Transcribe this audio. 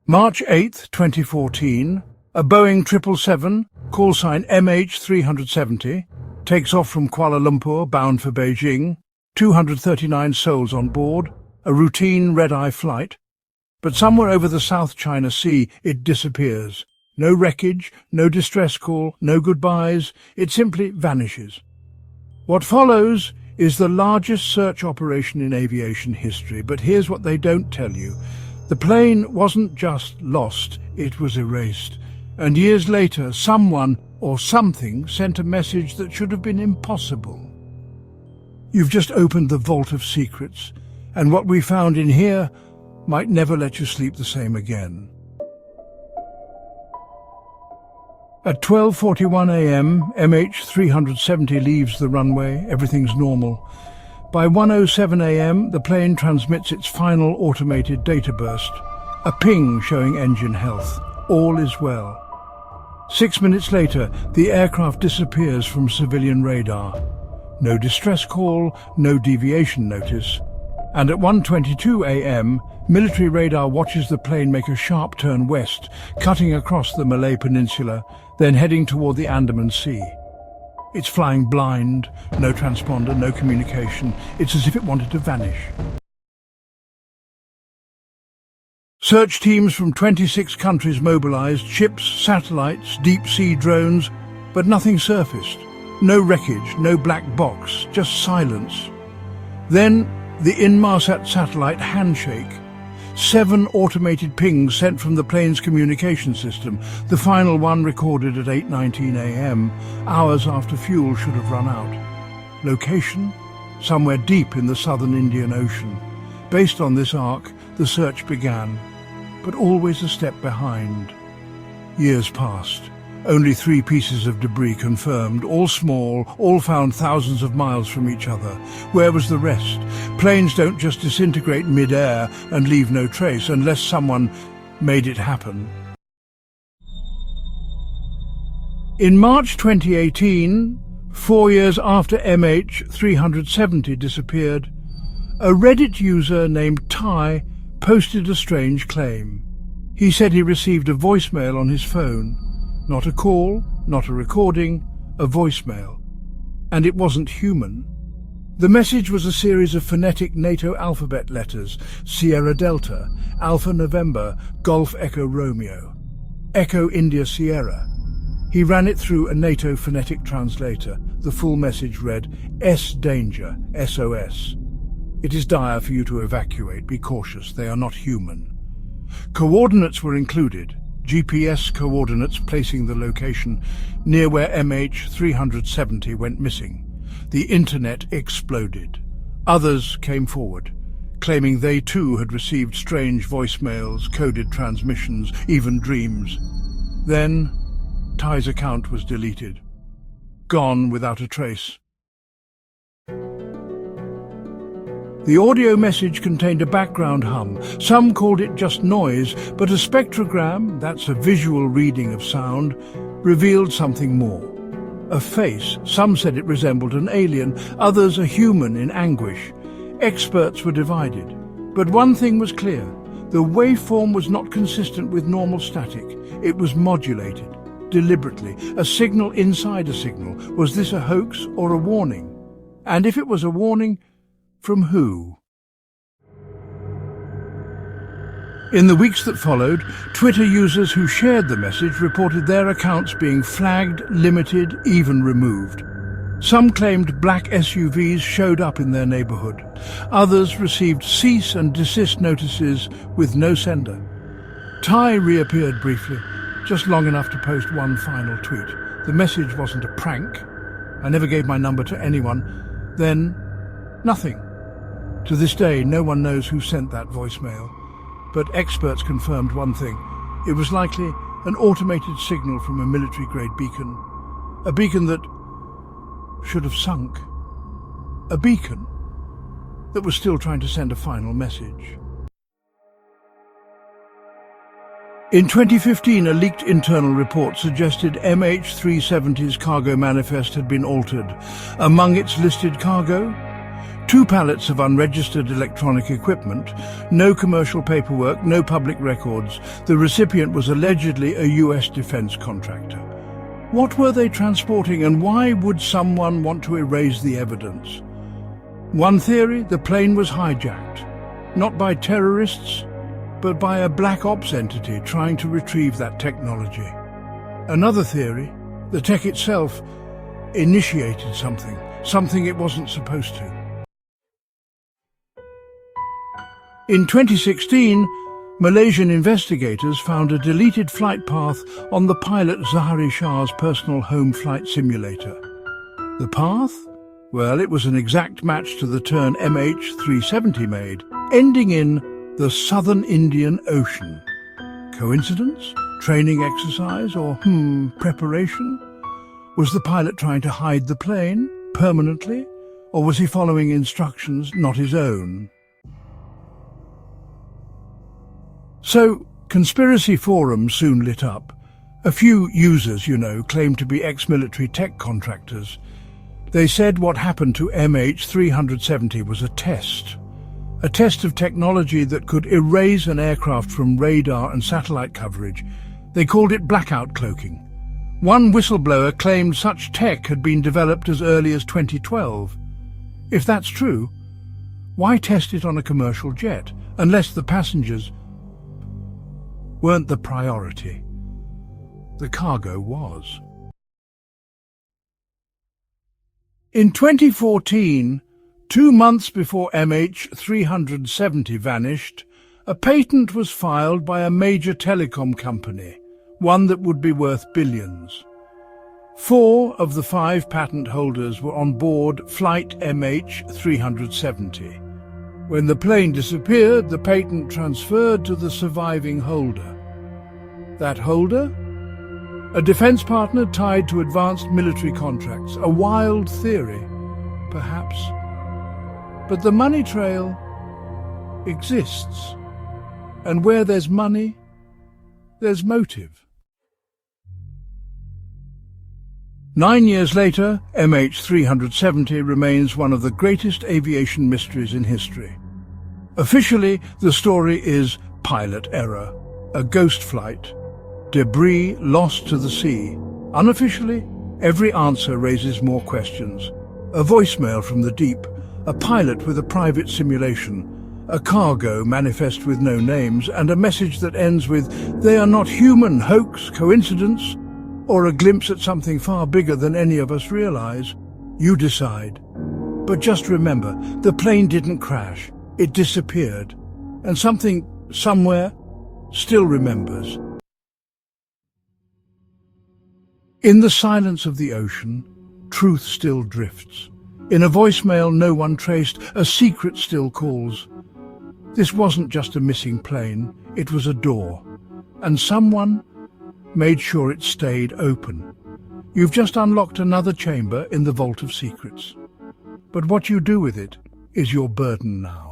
March 8, 2014, a Boeing 777, call sign MH370, takes off from Kuala Lumpur bound for Beijing, 239 souls on board, a routine red-eye flight. But somewhere over the South China Sea it disappears. No wreckage, no distress call, no goodbyes, it simply vanishes. What follows is the largest search operation in aviation history, but here's what they don't tell you. The plane wasn't just lost, it was erased. And years later, someone or something sent a message that should have been impossible. You've just opened the vault of secrets, and what we found in here might never let you sleep the same again. At 12:41 a.m., MH370 leaves the runway. Everything's normal. By 1:07 a.m., the plane transmits its final automated data burst, a ping showing engine health. All is well. 6 minutes later, the aircraft disappears from civilian radar. No distress call, no deviation notice. And at 1:22 a.m., military radar watches the plane make a sharp turn west, cutting across the Malay Peninsula, then heading toward the Andaman Sea. It's flying blind, no transponder, no communication. It's as if it wanted to vanish. Search teams from 26 countries mobilized, ships, satellites, deep-sea drones, but nothing surfaced. No wreckage, no black box, just silence. Then the Inmarsat satellite handshake. 7 automated pings sent from the plane's communication system, the final one recorded at 8:19 a.m., hours after fuel should have run out. Location? Somewhere deep in the southern Indian Ocean. Based on this arc, the search began, but always a step behind. Years passed. Only 3 pieces of debris confirmed, all small, all found thousands of miles from each other. Where was the rest? Planes don't just disintegrate mid-air and leave no trace unless someone made it happen. In March 2018, 4 years after MH370 disappeared, a Reddit user named Ty posted a strange claim. He said he received a voicemail on his phone. Not a call, not a recording, a voicemail. And it wasn't human. The message was a series of phonetic NATO alphabet letters: Sierra Delta, Alpha November, Golf Echo Romeo, Echo India Sierra. He ran it through a NATO phonetic translator. The full message read, S danger, SOS. It is dire for you to evacuate. Be cautious, they are not human. Coordinates were included. GPS coordinates placing the location near where MH370 went missing. The internet exploded. Others came forward, claiming they too had received strange voicemails, coded transmissions, even dreams. Then, Ty's account was deleted. Gone without a trace. The audio message contained a background hum. Some called it just noise, but a spectrogram, that's a visual reading of sound, revealed something more. A face. Some said it resembled an alien, others a human in anguish. Experts were divided. But one thing was clear. The waveform was not consistent with normal static. It was modulated, deliberately, a signal inside a signal. Was this a hoax or a warning? And if it was a warning, from who? In the weeks that followed, Twitter users who shared the message reported their accounts being flagged, limited, even removed. Some claimed black SUVs showed up in their neighborhood. Others received cease and desist notices with no sender. Ty reappeared briefly, just long enough to post one final tweet. The message wasn't a prank. I never gave my number to anyone. Then, nothing. To this day, no one knows who sent that voicemail, but experts confirmed one thing. It was likely an automated signal from a military-grade beacon. A beacon that should have sunk. A beacon that was still trying to send a final message. In 2015, a leaked internal report suggested MH370's cargo manifest had been altered. Among its listed cargo, 2 pallets of unregistered electronic equipment, no commercial paperwork, no public records. The recipient was allegedly a US defense contractor. What were they transporting, and why would someone want to erase the evidence? One theory, the plane was hijacked, not by terrorists, but by a black ops entity trying to retrieve that technology. Another theory, the tech itself initiated something it wasn't supposed to. In 2016, Malaysian investigators found a deleted flight path on the pilot Zahari Shah's personal home flight simulator. The path? Well, it was an exact match to the turn MH370 made, ending in the southern Indian Ocean. Coincidence? Training exercise? Or, preparation? Was the pilot trying to hide the plane permanently? Or was he following instructions not his own? So, conspiracy forums soon lit up. A few users, claimed to be ex-military tech contractors. They said what happened to MH370 was a test of technology that could erase an aircraft from radar and satellite coverage. They called it blackout cloaking. One whistleblower claimed such tech had been developed as early as 2012. If that's true, why test it on a commercial jet, unless the passengers weren't the priority? The cargo was. In 2014, 2 months before MH370 vanished, a patent was filed by a major telecom company, one that would be worth billions. 4 of the 5 patent holders were on board flight MH370. When the plane disappeared, the patent transferred to the surviving holder. That holder? A defense partner tied to advanced military contracts. A wild theory, perhaps. But the money trail exists. And where there's money, there's motive. 9 years later, MH370 remains one of the greatest aviation mysteries in history. Officially, the story is pilot error, a ghost flight, debris lost to the sea. Unofficially, every answer raises more questions. A voicemail from the deep, a pilot with a private simulation, a cargo manifest with no names, and a message that ends with, "They are not human," hoax, coincidence, or a glimpse at something far bigger than any of us realize. You decide. But just remember, the plane didn't crash. It disappeared. And something, somewhere, still remembers. In the silence of the ocean, truth still drifts. In a voicemail no one traced, a secret still calls. This wasn't just a missing plane, it was a door. And someone made sure it stayed open. You've just unlocked another chamber in the vault of secrets. But what you do with it is your burden now.